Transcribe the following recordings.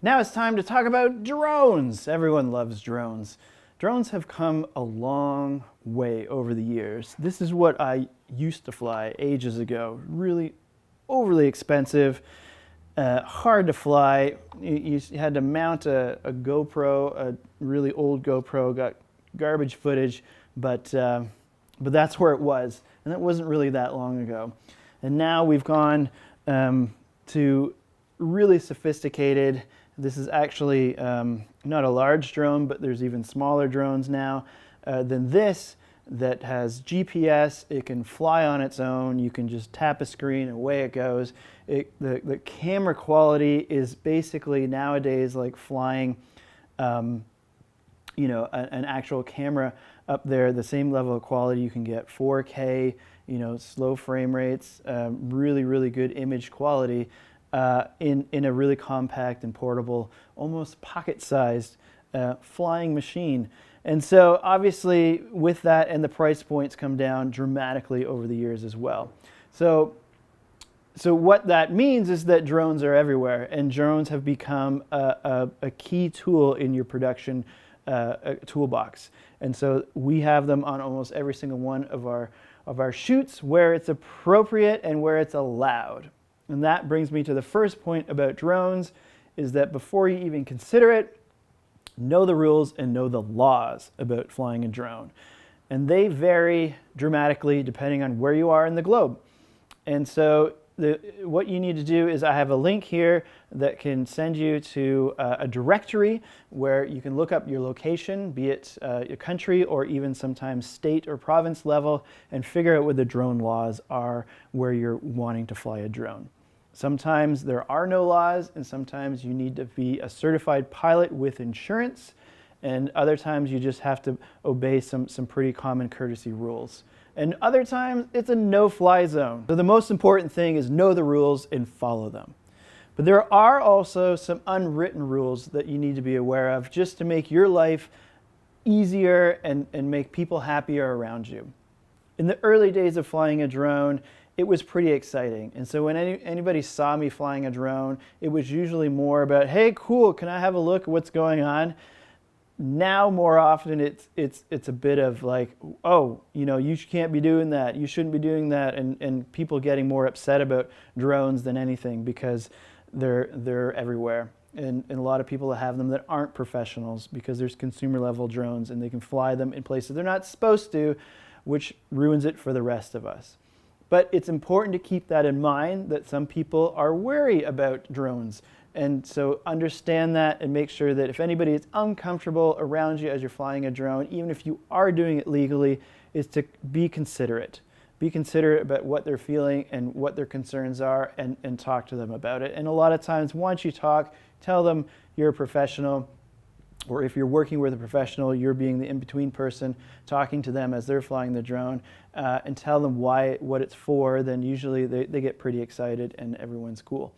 Now it's time to talk about drones. Everyone loves drones. Drones have come a long way over the years. This is what I used to fly ages ago. Really overly expensive, hard to fly. You had to mount a GoPro, a really old GoPro, got garbage footage, but that's where it was. And that wasn't really that long ago. And now we've gone to really sophisticated. This is actually not a large drone, but there's even smaller drones now than this that has GPS. It can fly on its own. You can just tap a screen and away it goes. The camera quality is basically nowadays like flying an actual camera up there, the same level of quality. You can get 4K, slow frame rates, really, really good image quality. In a really compact and portable, almost pocket-sized flying machine. And so obviously with that, and the price points come down dramatically over the years as well. So what that means is that drones are everywhere, and drones have become a key tool in your production toolbox. And so we have them on almost every single one of our shoots where it's appropriate and where it's allowed. And that brings me to the first point about drones, is that before you even consider it, know the rules and know the laws about flying a drone. And they vary dramatically depending on where you are in the globe. And so what you need to do is, I have a link here that can send you to a directory where you can look up your location, be it your country or even sometimes state or province level, and figure out what the drone laws are where you're wanting to fly a drone. Sometimes there are no laws, and sometimes you need to be a certified pilot with insurance, and other times you just have to obey some pretty common courtesy rules. And other times it's a no-fly zone. So the most important thing is know the rules and follow them. But there are also some unwritten rules that you need to be aware of just to make your life easier and make people happier around you. In the early days of flying a drone, it was pretty exciting. And so when anybody saw me flying a drone, it was usually more about, hey, cool, can I have a look at what's going on? Now, more often, it's a bit of like, oh, you can't be doing that. You shouldn't be doing that. And people getting more upset about drones than anything because they're everywhere. And a lot of people have them that aren't professionals because there's consumer level drones and they can fly them in places they're not supposed to, which ruins it for the rest of us. But it's important to keep that in mind, that some people are wary about drones. And so understand that and make sure that if anybody is uncomfortable around you as you're flying a drone, even if you are doing it legally, is to be considerate. Be considerate about what they're feeling and what their concerns are, and talk to them about it. And a lot of times, once you talk, tell them you're a professional, or if you're working with a professional, you're being the in-between person, talking to them as they're flying the drone, and tell them what it's for. Then usually they get pretty excited and everyone's cool.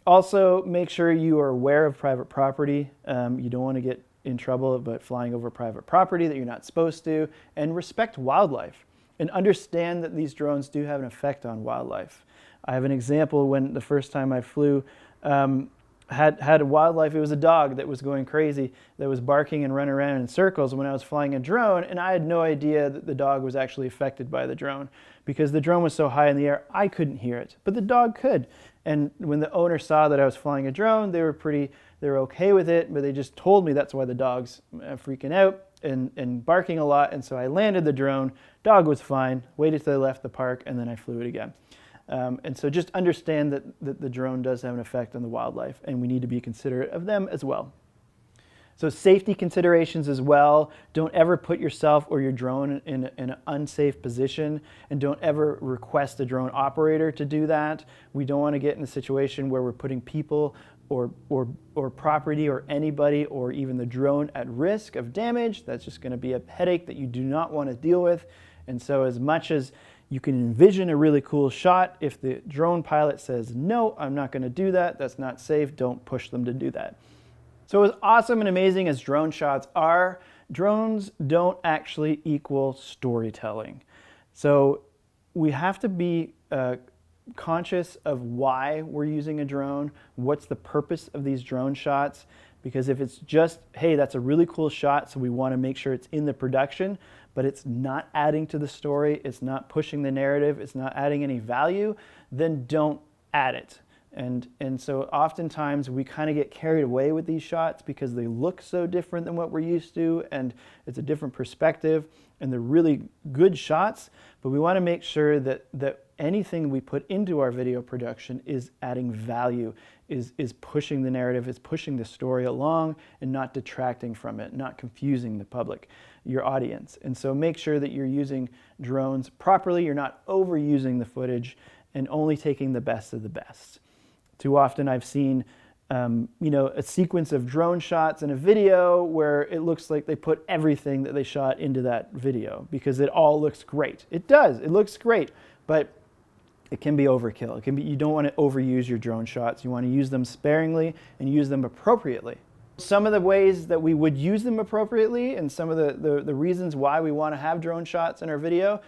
Also, make sure you are aware of private property. You don't want to get in trouble about flying over private property that you're not supposed to, and respect wildlife. And understand that these drones do have an effect on wildlife. I have an example when the first time I flew, had a wildlife. It was a dog that was going crazy, that was barking and running around in circles when I was flying a drone, and I had no idea that the dog was actually affected by the drone because the drone was so high in the air, I couldn't hear it, but the dog could. And when the owner saw that I was flying a drone, they were okay with it, but they just told me that's why the dog's freaking out and barking a lot. And so I landed the drone, dog was fine, waited till I left the park, and then I flew it again. And so just understand that the drone does have an effect on the wildlife, and we need to be considerate of them as well. So safety considerations as well. Don't ever put yourself or your drone in an unsafe position, and don't ever request a drone operator to do that. We don't want to get in a situation where we're putting people or property or anybody or even the drone at risk of damage. That's just going to be a headache that you do not want to deal with. And so as much as you can envision a really cool shot, if the drone pilot says, no, I'm not going to do that, that's not safe, don't push them to do that. So as awesome and amazing as drone shots are, drones don't actually equal storytelling. So we have to be conscious of why we're using a drone, what's the purpose of these drone shots, because if it's just, hey, that's a really cool shot, so we want to make sure it's in the production, but it's not adding to the story, it's not pushing the narrative, it's not adding any value, then don't add it. And so oftentimes we kind of get carried away with these shots because they look so different than what we're used to, and it's a different perspective, and they're really good shots, but we want to make sure that anything we put into our video production is adding value, is pushing the narrative, is pushing the story along, and not detracting from it, not confusing the public, your audience. And so make sure that you're using drones properly, you're not overusing the footage, and only taking the best of the best. Too often I've seen a sequence of drone shots in a video where it looks like they put everything that they shot into that video because it all looks great. It does, it looks great, but it can be overkill. It can be, you don't want to overuse your drone shots. You want to use them sparingly and use them appropriately. Some of the ways that we would use them appropriately and some of the reasons why we want to have drone shots in our video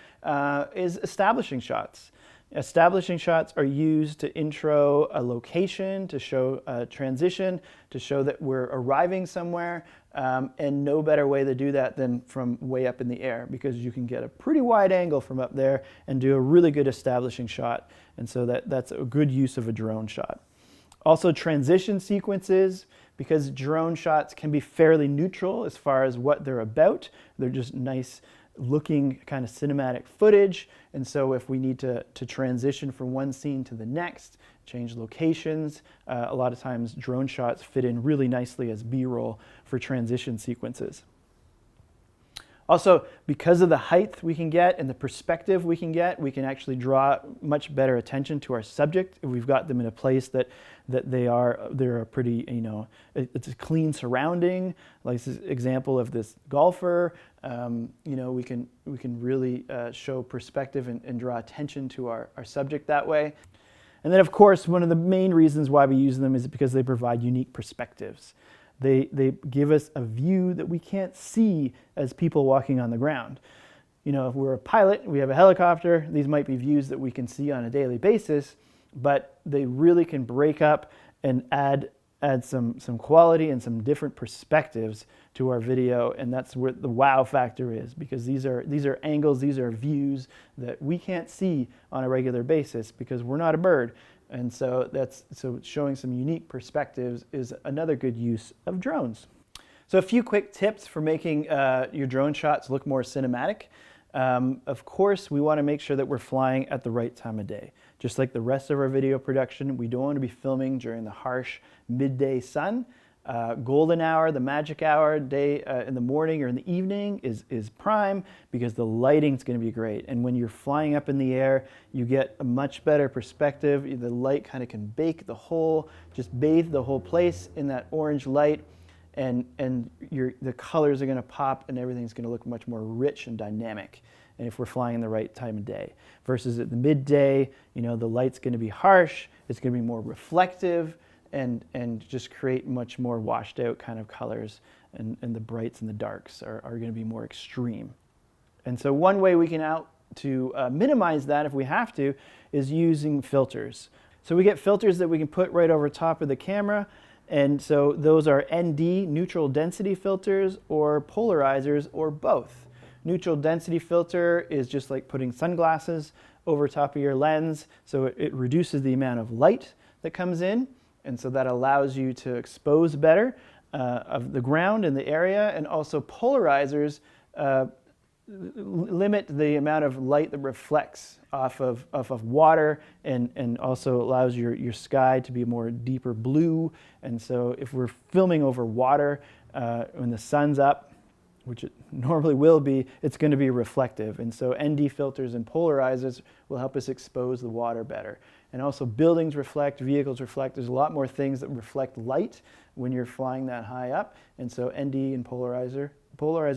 is establishing shots. Establishing shots are used to intro a location, to show a transition, to show that we're arriving somewhere, and no better way to do that than from way up in the air, because you can get a pretty wide angle from up there and do a really good establishing shot, and so that's a good use of a drone shot. Also transition sequences, because drone shots can be fairly neutral as far as what they're about. They're just nice looking kind of cinematic footage, and so if we need to transition from one scene to the next, change locations, a lot of times drone shots fit in really nicely as B-roll for transition sequences. Also, because of the height we can get and the perspective we can actually draw much better attention to our subject if we've got them in a place that they're a pretty, it's a clean surrounding. Like this example of this golfer, we can really show perspective and draw attention to our subject that way. And then, of course, one of the main reasons why we use them is because they provide unique perspectives. They give us a view that we can't see as people walking on the ground. If we're a pilot, we have a helicopter, these might be views that we can see on a daily basis, but they really can break up and add some quality and some different perspectives to our video, and that's where the wow factor is, because these are angles, these are views that we can't see on a regular basis because we're not a bird. And so showing some unique perspectives is another good use of drones. So a few quick tips for making your drone shots look more cinematic. Of course, we want to make sure that we're flying at the right time of day. Just like the rest of our video production, we don't want to be filming during the harsh midday sun. Golden hour, the magic hour, day in the morning or in the evening is prime because the lighting's going to be great. And when you're flying up in the air, you get a much better perspective. The light kind of can bathe the whole place in that orange light, and the colors are going to pop and everything's going to look much more rich and dynamic. And if we're flying in the right time of day, versus at the midday, the light's going to be harsh, it's going to be more reflective, and just create much more washed out kind of colors, and the brights and the darks are going to be more extreme. And so one way we can minimize that if we have to is using filters. So we get filters that we can put right over top of the camera, and so those are ND, neutral density filters, or polarizers, or both. Neutral density filter is just like putting sunglasses over top of your lens, so it reduces the amount of light that comes in, and so that allows you to expose better of the ground and the area. And also polarizers limit the amount of light that reflects off of water, and also allows your sky to be a more deeper blue. And so if we're filming over water when the sun's up, which it normally will be, it's going to be reflective. And so ND filters and polarizers will help us expose the water better. And also buildings reflect, vehicles reflect. There's a lot more things that reflect light when you're flying that high up. And so ND and polarizer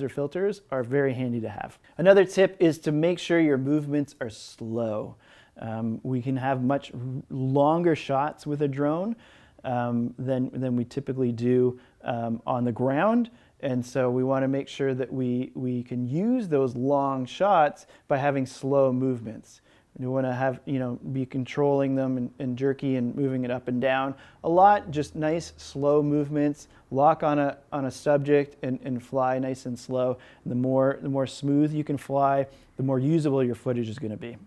filters are very handy to have. Another tip is to make sure your movements are slow. We can have much longer shots with a drone than we typically do on the ground. And so we want to make sure that we can use those long shots by having slow movements. You want to have, be controlling them and jerky and moving it up and down. A lot, just nice, slow movements. Lock on a subject and fly nice and slow. And the more smooth you can fly, the more usable your footage is going to be.